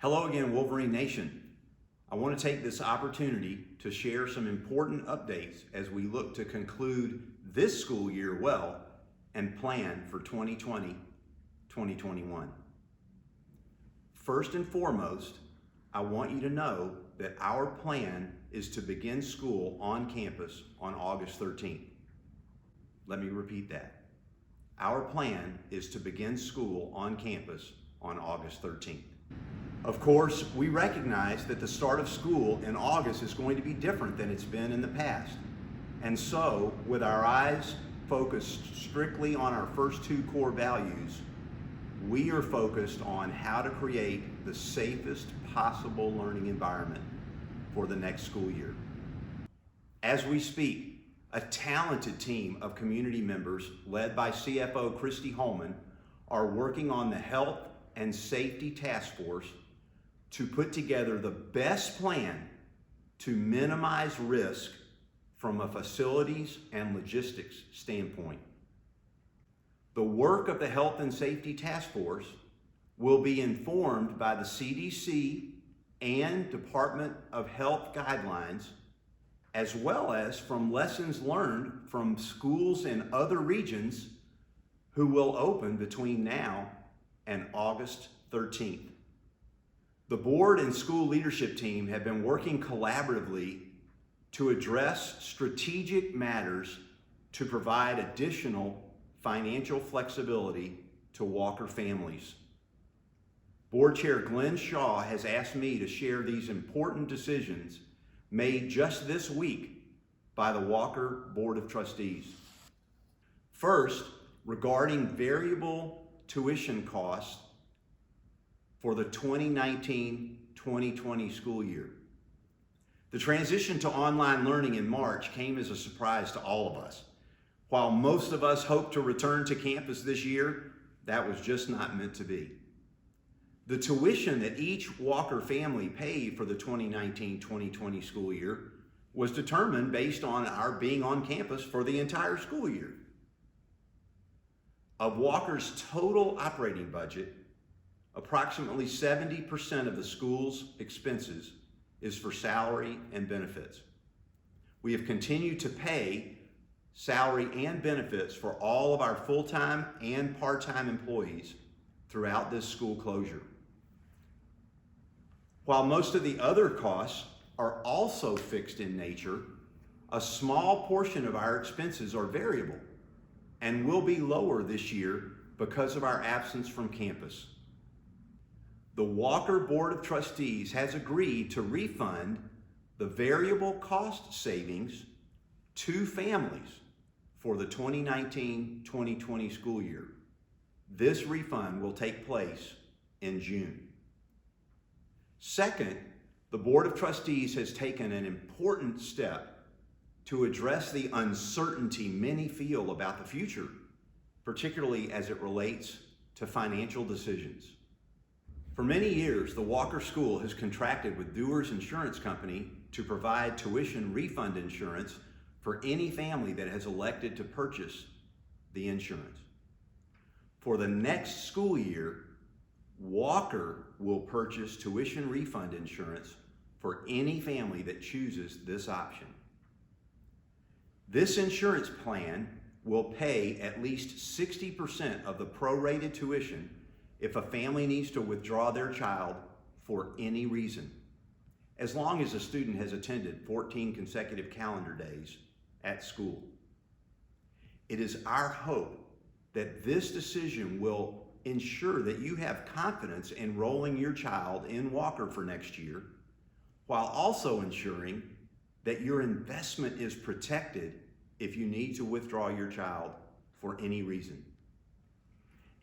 Hello again, Wolverine Nation. I want to take this opportunity to share some important updates as we look to conclude this school year well and plan for 2020-2021. First and foremost, I want you to know that our plan is to begin school on campus on August 13th. Let me repeat that. Our plan is to begin school on campus on August 13th. Of course, we recognize that the start of school in August is going to be different than it's been in the past. And so, with our eyes focused strictly on our first two core values, we are focused on how to create the safest possible learning environment for the next school year. As we speak, a talented team of community members led by CFO Christy Holman are working on the Health and Safety Task Force to put together the best plan to minimize risk from a facilities and logistics standpoint. The work of the Health and Safety Task Force will be informed by the CDC and Department of Health guidelines, as well as from lessons learned from schools in other regions who will open between now and August 13th. The board and school leadership team have been working collaboratively to address strategic matters to provide additional financial flexibility to Walker families. Board Chair Glenn Shaw has asked me to share these important decisions made just this week by the Walker Board of Trustees. First, regarding variable tuition costs for the 2019-2020 school year. The transition to online learning in March came as a surprise to all of us. While most of us hoped to return to campus this year, that was just not meant to be. The tuition that each Walker family paid for the 2019-2020 school year was determined based on our being on campus for the entire school year. Of Walker's total operating budget, approximately 70% of the school's expenses is for salary and benefits. We have continued to pay salary and benefits for all of our full-time and part-time employees throughout this school closure. While most of the other costs are also fixed in nature, a small portion of our expenses are variable and will be lower this year because of our absence from campus. The Walker Board of Trustees has agreed to refund the variable cost savings to families for the 2019-2020 school year. This refund will take place in June. Second, the Board of Trustees has taken an important step to address the uncertainty many feel about the future, particularly as it relates to financial decisions. For many years, the Walker School has contracted with Dewar's Insurance Company to provide tuition refund insurance for any family that has elected to purchase the insurance. For the next school year, Walker will purchase tuition refund insurance for any family that chooses this option. This insurance plan will pay at least 60% of the prorated tuition if a family needs to withdraw their child for any reason, as long as the student has attended 14 consecutive calendar days at school. It is our hope that this decision will ensure that you have confidence in enrolling your child in Walker for next year, while also ensuring that your investment is protected if you need to withdraw your child for any reason.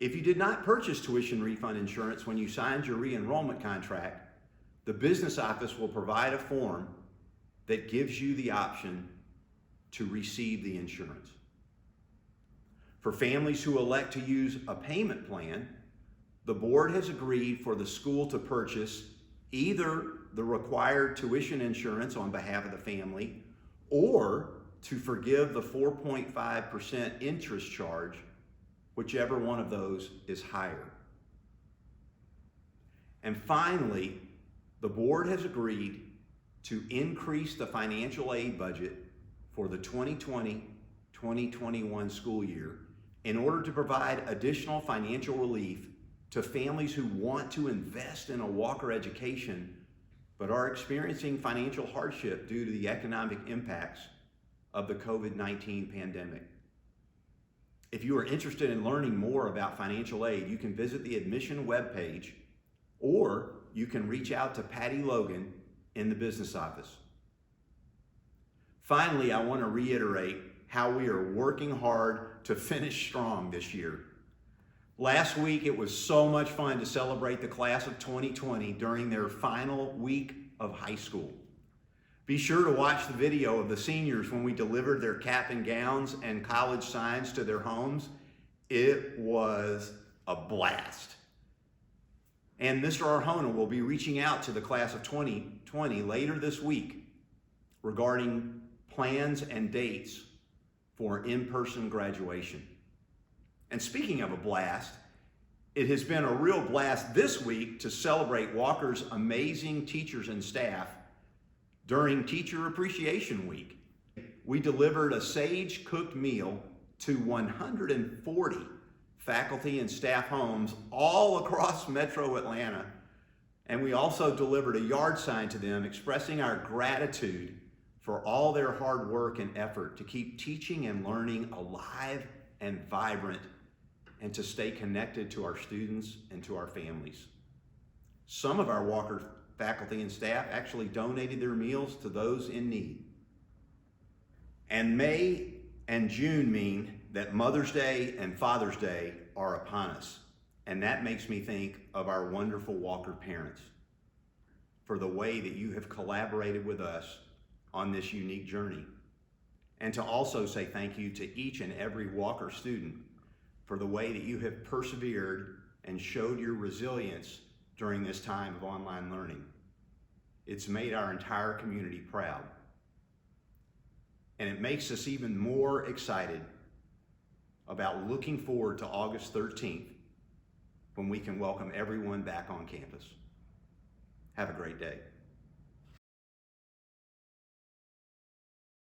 If you did not purchase tuition refund insurance when you signed your re-enrollment contract, the business office will provide a form that gives you the option to receive the insurance. For families who elect to use a payment plan, the board has agreed for the school to purchase either the required tuition insurance on behalf of the family or to forgive the 4.5% interest charge, whichever one of those is higher. And finally, the board has agreed to increase the financial aid budget for the 2020-2021 school year in order to provide additional financial relief to families who want to invest in a Walker education but are experiencing financial hardship due to the economic impacts of the COVID-19 pandemic. If you are interested in learning more about financial aid, you can visit the admission webpage, or you can reach out to Patty Logan in the business office. Finally, I want to reiterate how we are working hard to finish strong this year. Last week, it was so much fun to celebrate the class of 2020 during their final week of high school. Be sure to watch the video of the seniors when we delivered their cap and gowns and college signs to their homes. It was a blast. And Mr. Arjona will be reaching out to the class of 2020 later this week regarding plans and dates for in-person graduation. And speaking of a blast, it has been a real blast this week to celebrate Walker's amazing teachers and staff during Teacher Appreciation Week. We delivered a Sage-cooked meal to 140 faculty and staff homes all across Metro Atlanta. And we also delivered a yard sign to them expressing our gratitude for all their hard work and effort to keep teaching and learning alive and vibrant, and to stay connected to our students and to our families. Some of our Walker faculty and staff actually donated their meals to those in need. And May and June mean that Mother's Day and Father's Day are upon us. And that makes me think of our wonderful Walker parents for the way that you have collaborated with us on this unique journey. And to also say thank you to each and every Walker student for the way that you have persevered and showed your resilience during this time of online learning. It's made our entire community proud. And it makes us even more excited about looking forward to August 13th, when we can welcome everyone back on campus. Have a great day.